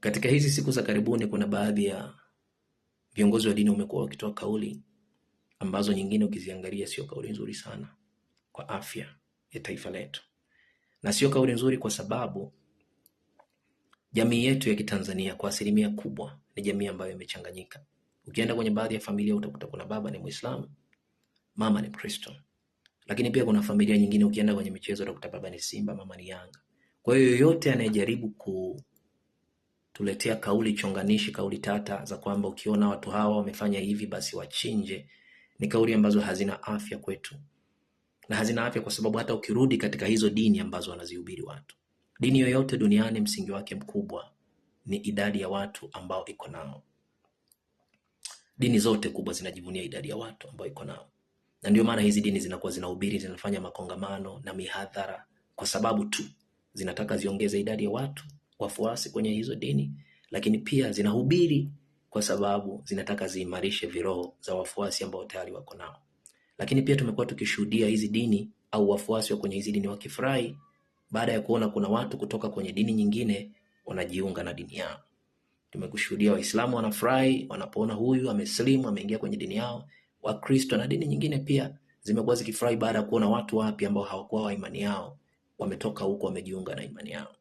Katika hizi siku za karibuni kuna baadhi ya viongozi wa dini wamekuwa wakitoa kauli ambazo nyingine ukiziangalia sio kauli nzuri sana kwa afya ya taifa letu. Na sio kauli nzuri kwa sababu jamii yetu ya Kitanzania kwa asilimia kubwa ni jamii ambayo imechanganyika. Ukienda kwenye baadhi ya familia utakuta kuna baba ni Muislamu, mama ni Mkristo. Lakini pia kuna familia nyingine ukienda kwenye michezo utakuta baba ni Simba, mama ni Yanga. Kwa hiyo yoyote anayejaribu kutuletea kauli chonganishi, kauli tata za kwamba ukiona watu hawa wamefanya hivi basi wachinje, ni kauli ambazo hazina afya kwetu. Na hazina afya kwa sababu hata ukirudi katika hizo dini ambazo wanazihubiri watu, dini yoyote duniani msingi wake mkubwa ni idadi ya watu ambao iko nao. Dini zote kubwa zinajivunia idadi ya watu ambao iko nao. Na ndio maana hizi dini zinakuwa zinahubiri, zinafanya makongamano na mihadhara kwa sababu tu zinataka ziongeze idadi ya watu wafuasi kwenye hizo dini, lakini pia zinahubiri kwa sababu zinataka ziimarishe viroho za wafuasi ambao tayari wako nao. Lakini pia tumekuwa tukishuhudia hizi dini au wafuasi wa kwenye hizi dini wakifurahi baada ya kuona kuna watu kutoka kwenye dini nyingine wanajiunga na dini yao. Tumekushuhudia Waislamu wanafurahi wanapoona huyu ameslimu ameingia kwenye dini yao. Wakristo na dini nyingine pia zimekuwa zikifurahi baada ya kuona watu wapi ambao hawakuwa wa imani yao wametoka huko wamejiunga na imani yao.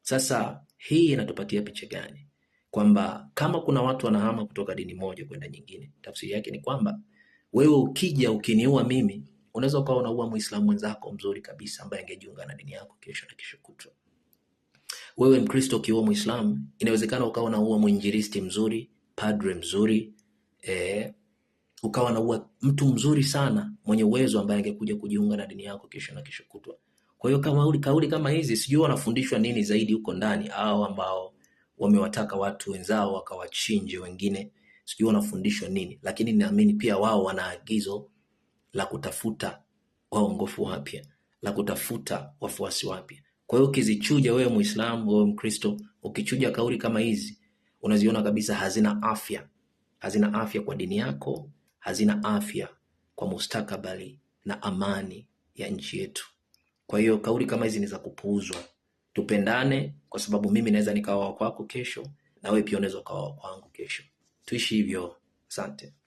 Sasa hii inatupatia picha gani? Kwamba kama kuna watu wanahama kutoka dini moja kwenda nyingine, tafsiri yake ni kwamba wewe ukija ukiniua mimi, unaweza ukawa unaua Muislamu mwenzako mzuri kabisa ambaye angejiunga na dini yako kesho na kesho kutwa. Wewe Mkristo ukiua Muislamu, inawezekana ukawa unaua mwinjilisti mzuri, padre mzuri, ukawa unaua mtu mzuri sana mwenye uwezo ambaye angekuja kujiunga na dini yako kesho na kesho kutwa. Kwa hiyo kama kauli kama hizi sijui wanafundishwa nini zaidi huko ndani, au ambao wamewataka watu wenzao wakawachinje wengine, sijui wanafundishwa nini, lakini naamini pia wao wana agizo la kutafuta waongofu wapya, la kutafuta wafuasi wapya. Kwa hiyo ukizichuja wewe Muislamu, wewe Mkristo, ukichuja kauli kama hizi, unaziona kabisa hazina afya. Hazina afya kwa dini yako, hazina afya kwa mustakabali na amani ya nchi yetu. Kwa hiyo kauli kama hizi ni za kupuuzwa. Tupendane kwa sababu mimi naweza nikawa wa kwako kesho na wewe pia unaweza ukawa wa kwangu kesho. Tuishi hivyo. Asante.